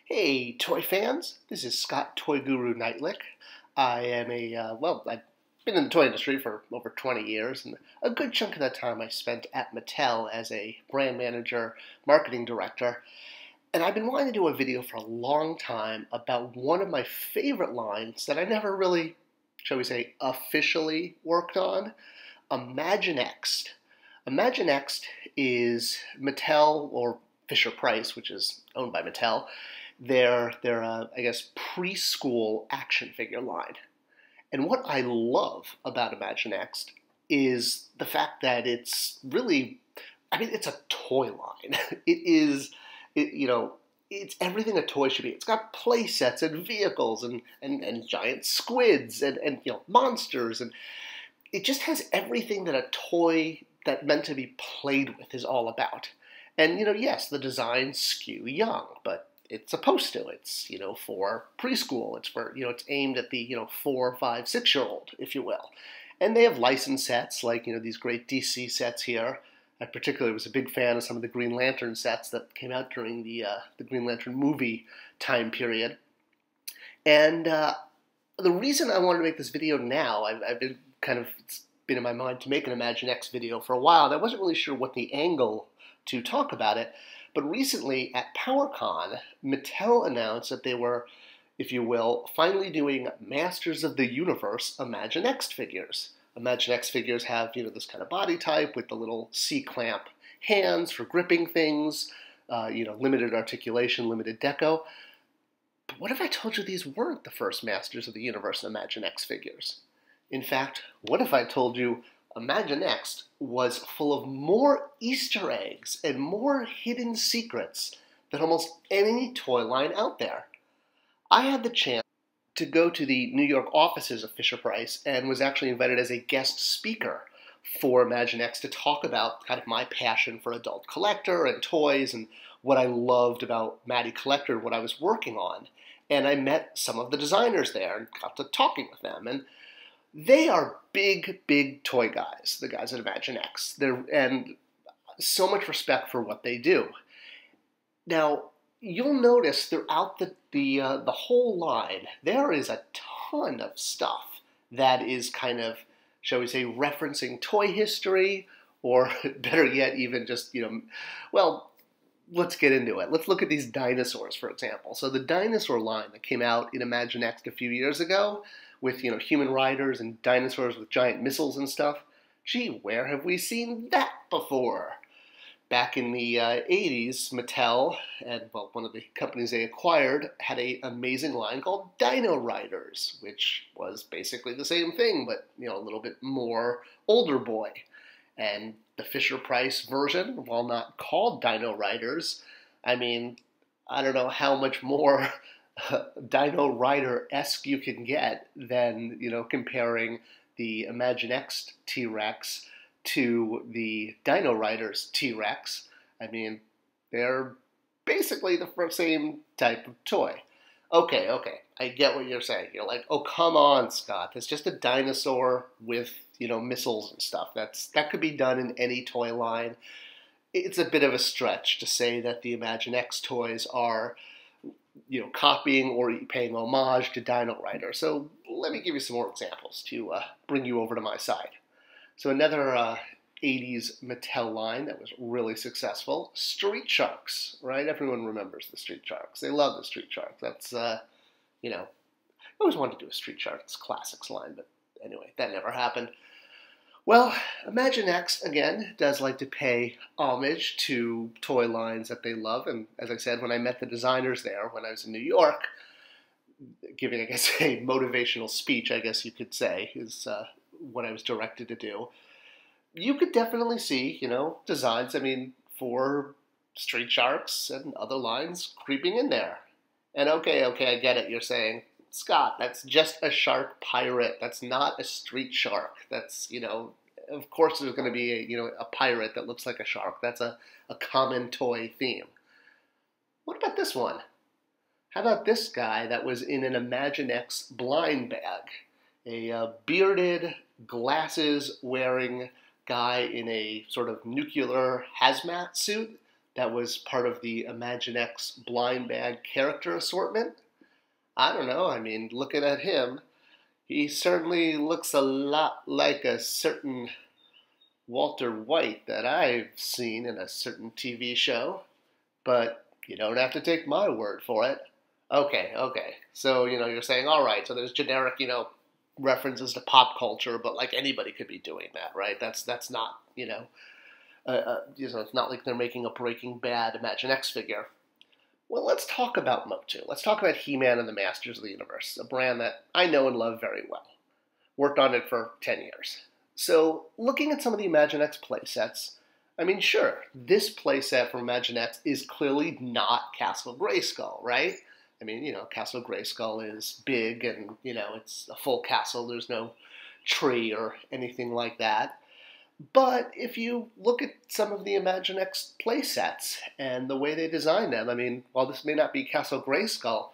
Hey, toy fans! This is Scott ToyGuru Neitlich. I am I've been in the toy industry for over 20 years, and a good chunk of that time I spent at Mattel as a brand manager, marketing director. And I've been wanting to do a video for a long time about one of my favorite lines that I never really, shall we say, officially worked on, Imaginext. Imaginext is Mattel, or Fisher-Price, which is owned by Mattel, their I guess, preschool action figure line. And what I love about Imaginext is the fact that it's really, it's a toy line. It's everything a toy should be. It's got play sets and vehicles and giant squids and monsters, and it just has everything that a toy that meant to be played with is all about. And yes, the designs skew young, but it's supposed to. It's for preschool. It's for it's aimed at the 4, 5, 6-year-old, if you will. And they have licensed sets like these great DC sets here. I particularly was a big fan of some of the Green Lantern sets that came out during the Green Lantern movie time period. And the reason I wanted to make this video now, I've been it's been in my mind to make an Imaginext video for a while, and I wasn't really sure what the angle to talk about it. But recently at PowerCon, Mattel announced that they were, if you will, finally doing Masters of the Universe Imaginext figures. Imaginext figures have, this kind of body type with the little C-clamp hands for gripping things, limited articulation, limited deco. But what if I told you these weren't the first Masters of the Universe Imaginext figures? In fact, what if I told you Imaginext was full of more Easter eggs and more hidden secrets than almost any toy line out there? I had the chance to go to the New York offices of Fisher-Price and was actually invited as a guest speaker for Imaginext to talk about kind of my passion for adult collector and toys and what I loved about Matty Collector, what I was working on. And I met some of the designers there and got to talking with them. And they are big, big toy guys, the guys at Imaginext. And so much respect for what they do. Now, you'll notice throughout the whole line, there is a ton of stuff that is kind of, shall we say, referencing toy history, or better yet, even just, well, let's get into it. Let's look at these dinosaurs, for example. So the dinosaur line that came out in Imaginext a few years ago, with human riders and dinosaurs with giant missiles and stuff. Gee, where have we seen that before? Back in the 80s, Mattel, and one of the companies they acquired, had an amazing line called Dino Riders, which was basically the same thing, but a little bit more older boy. And the Fisher-Price version, while not called Dino Riders, I don't know how much more Dino Rider-esque you can get than, comparing the Imaginext T-Rex to the Dino Riders T-Rex. They're basically the same type of toy. Okay, I get what you're saying. You're like, oh, come on, Scott. It's just a dinosaur with, missiles and stuff. That could be done in any toy line. It's a bit of a stretch to say that the Imaginext toys are copying or paying homage to Dino Rider. So let me give you some more examples to bring you over to my side. So another 80s Mattel line that was really successful, Street Sharks, right? Everyone remembers the Street Sharks. They love the Street Sharks. That's, I always wanted to do a Street Sharks Classics line, but anyway, that never happened. Well, Imaginext, again, does like to pay homage to toy lines that they love. And as I said, when I met the designers there, when I was in New York, giving, I guess, a motivational speech, I guess you could say, is what I was directed to do. You could definitely see, designs, for Street Sharks and other lines creeping in there. And okay, I get it. You're saying, Scott, that's just a shark pirate. That's not a street shark. That's, of course there's going to be a pirate that looks like a shark. That's a common toy theme. What about this one? How about this guy that was in an Imaginext blind bag? A bearded, glasses-wearing guy in a sort of nuclear hazmat suit that was part of the Imaginext blind bag character assortment. I don't know, I mean, looking at him, he certainly looks a lot like a certain Walter White that I've seen in a certain TV show, but you don't have to take my word for it. Okay, okay. So, you're saying, all right, so there's generic, references to pop culture, but like anybody could be doing that, right? That's not, it's not like they're making a Breaking Bad Imaginext figure. Well, let's talk about Motu. Let's talk about He-Man and the Masters of the Universe, a brand that I know and love very well. Worked on it for 10 years. So, looking at some of the Imaginext playsets, I mean, sure, this playset from Imaginext is clearly not Castle Grayskull, right? I mean, Castle Grayskull is big and, it's a full castle. There's no tree or anything like that. But if you look at some of the Imaginext playsets and the way they design them, I mean, while this may not be Castle Grayskull,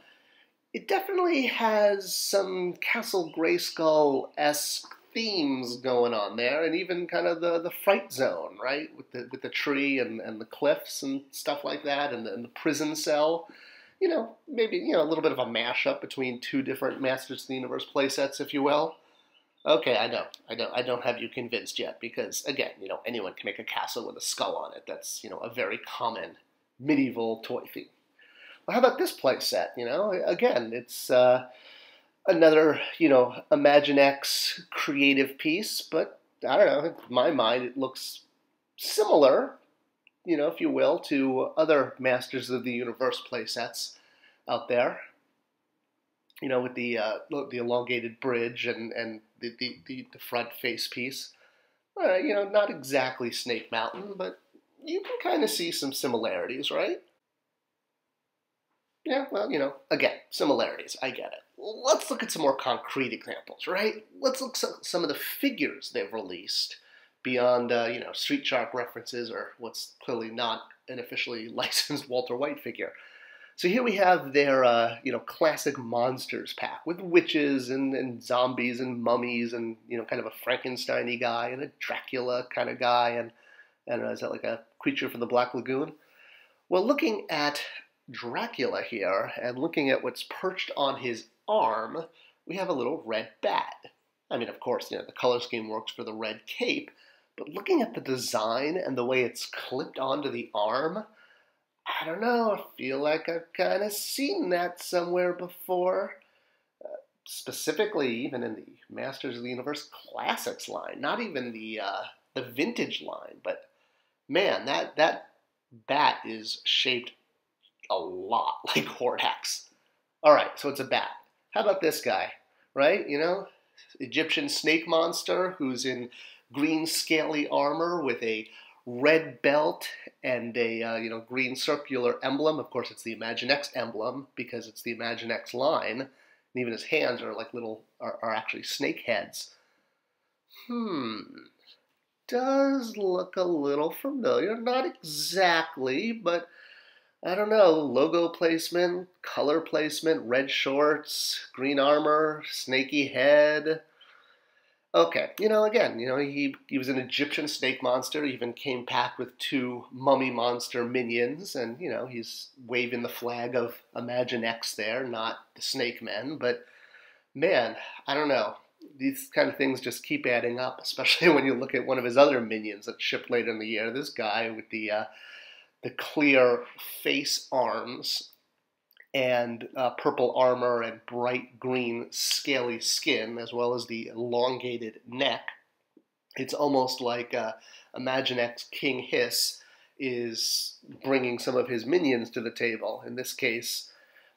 it definitely has some Castle Grayskull-esque themes going on there, and even kind of the fright zone, right? With the tree and the cliffs and stuff like that, and the prison cell. Maybe a little bit of a mashup between two different Masters of the Universe playsets, if you will. Okay, I don't have you convinced yet, because again, anyone can make a castle with a skull on it. That's a very common medieval toy theme. Well, how about this playset? Again, it's another Imaginext creative piece, but I don't know. In my mind, it looks similar, if you will, to other Masters of the Universe playsets out there. With the elongated bridge and the front face piece. Not exactly Snake Mountain, but you can kind of see some similarities, right? Yeah, well, again, similarities. I get it. Let's look at some more concrete examples, right? Let's look at some of the figures they've released beyond, Street Shark references or what's clearly not an officially licensed Walter White figure. So here we have their, classic monsters pack with witches and zombies and mummies and, kind of a Frankenstein-y guy and a Dracula kind of guy and I don't know, is that like a creature from the Black Lagoon? Well, looking at Dracula here and looking at what's perched on his arm, we have a little red bat. I mean, of course, the color scheme works for the red cape, but looking at the design and the way it's clipped onto the arm, I don't know, I feel like I've kind of seen that somewhere before. Specifically, even in the Masters of the Universe Classics line, not even the vintage line, but man, that bat is shaped a lot like Hordax. All right, so it's a bat. How about this guy, right? Egyptian snake monster who's in green scaly armor with a red belt and a green circular emblem. Of course, it's the Imaginext emblem because it's the Imaginext line. And even his hands are like are actually snake heads. Does look a little familiar. Not exactly, but I don't know. Logo placement, color placement, red shorts, green armor, snaky head. Okay, again, he was an Egyptian snake monster, even came packed with two mummy monster minions, and, he's waving the flag of Imaginext there, not the Snake Men, but, man, I don't know. These kind of things just keep adding up, especially when you look at one of his other minions that shipped later in the year, this guy with the clear face arms and purple armor and bright green scaly skin, as well as the elongated neck. It's almost like Imaginext King Hiss is bringing some of his minions to the table. In this case,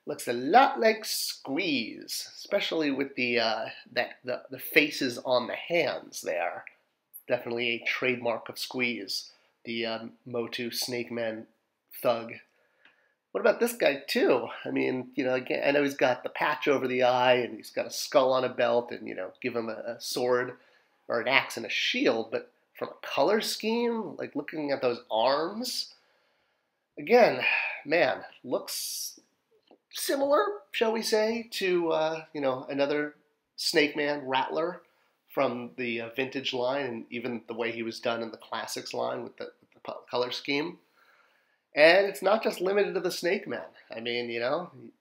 looks a lot like Squeeze, especially with the faces on the hands there. Definitely a trademark of Squeeze, the Motu Snake Man thug. What about this guy, too? I mean, again, I know he's got the patch over the eye, and he's got a skull on a belt, and, give him a sword or an axe and a shield, but from a color scheme, like looking at those arms, again, man, looks similar, shall we say, to, another Snake Man Rattler from the vintage line, and even the way he was done in the Classics line with the color scheme. And it's not just limited to the Snake Man. I mean,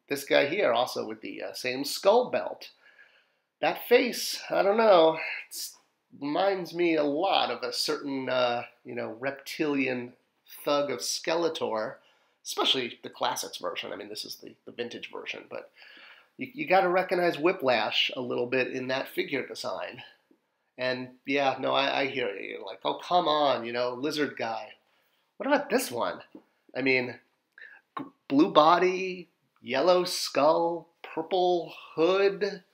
this guy here also with the same skull belt. That face, I don't know, it reminds me a lot of a certain, reptilian thug of Skeletor, especially the classics version. I mean, this is the vintage version, but you got to recognize Whiplash a little bit in that figure design. And yeah, no, I hear you. You're like, oh, come on, lizard guy. What about this one? I mean, blue body, yellow skull, purple hood.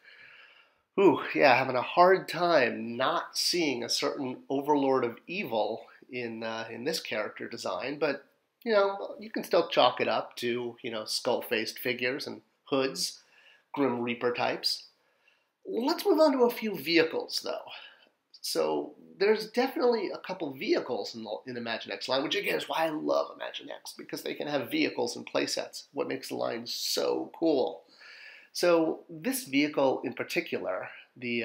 Ooh, yeah, having a hard time not seeing a certain overlord of evil in this character design, but you can still chalk it up to skull-faced figures and hoods, Grim Reaper types. Let's move on to a few vehicles, though. So there's definitely a couple vehicles in the Imaginext line, which again is why I love Imaginext, because they can have vehicles and playsets, what makes the line so cool. So this vehicle in particular, the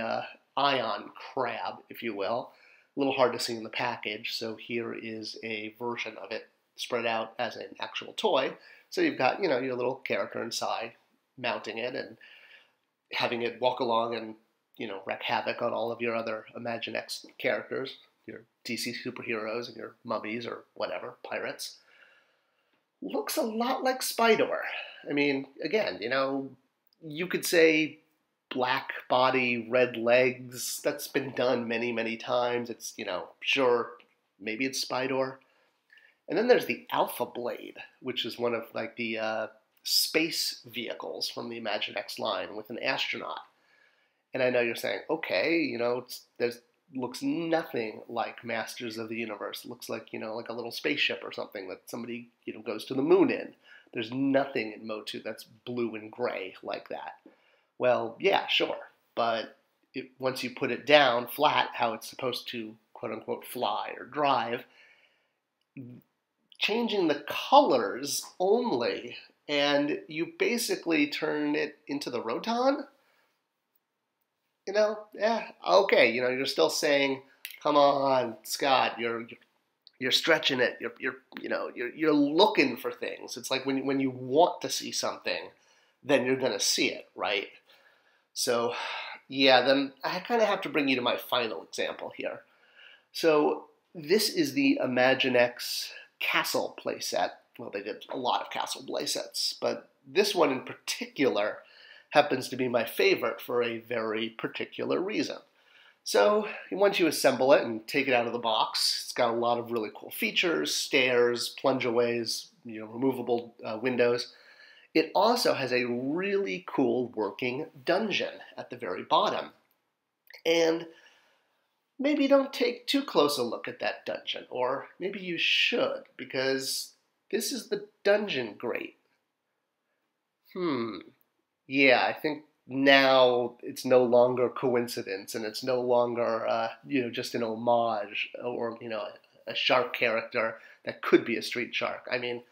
Ion Crab, if you will, a little hard to see in the package, so here is a version of it spread out as an actual toy. So you've got, your little character inside, mounting it and having it walk along and wreak havoc on all of your other Imaginext characters, your DC superheroes and your mummies or whatever, pirates. Looks a lot like Spydor. I mean, again, you could say black body, red legs. That's been done many, many times. It's, sure, maybe it's Spydor. And then there's the Alpha Blade, which is one of the space vehicles from the Imaginext line with an astronaut. And I know you're saying, okay, there's looks nothing like Masters of the Universe. It looks like, like a little spaceship or something that somebody, goes to the moon in. There's nothing in Motu that's blue and gray like that. Well, yeah, sure. But once you put it down flat, how it's supposed to, quote-unquote, fly or drive, changing the colors only, and you basically turn it into the Roton? Yeah, okay, you're still saying, come on, Scott, you're stretching it. You're looking for things. It's like when you want to see something, then you're gonna see it, right? So, yeah, then I kind of have to bring you to my final example here. So this is the Imaginext Castle playset. Well, they did a lot of Castle playsets, but this one in particular happens to be my favorite for a very particular reason. So once you assemble it and take it out of the box, it's got a lot of really cool features, stairs, plungeaways, removable windows. It also has a really cool working dungeon at the very bottom. And maybe don't take too close a look at that dungeon, or maybe you should, because this is the dungeon grate. Yeah, I think now it's no longer coincidence, and it's no longer, just an homage or, a shark character that could be a street shark. I mean,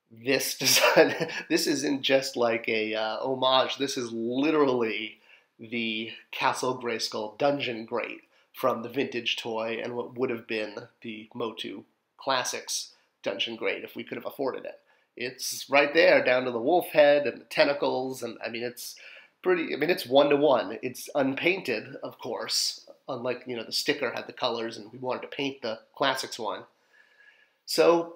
this design, this isn't just like a homage. This is literally the Castle Grayskull dungeon grate from the vintage toy and what would have been the Motu Classics dungeon grate if we could have afforded it. It's right there, down to the wolf head and the tentacles, and I mean, it's it's one-to-one. It's unpainted, of course, unlike, the sticker had the colors, and we wanted to paint the Classics one. So,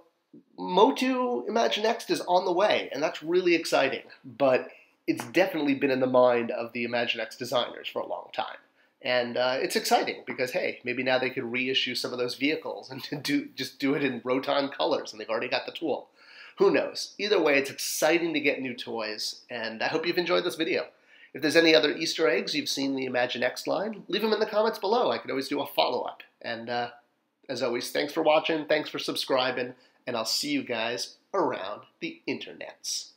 Motu Imaginext is on the way, and that's really exciting, but it's definitely been in the mind of the Imaginext designers for a long time. And it's exciting because, hey, maybe now they could reissue some of those vehicles and just do it in Roton colors, and they've already got the tool. Who knows? Either way, it's exciting to get new toys, and I hope you've enjoyed this video. If there's any other Easter eggs you've seen in the Imaginext line, leave them in the comments below. I could always do a follow-up. And as always, thanks for watching, thanks for subscribing, and I'll see you guys around the internets.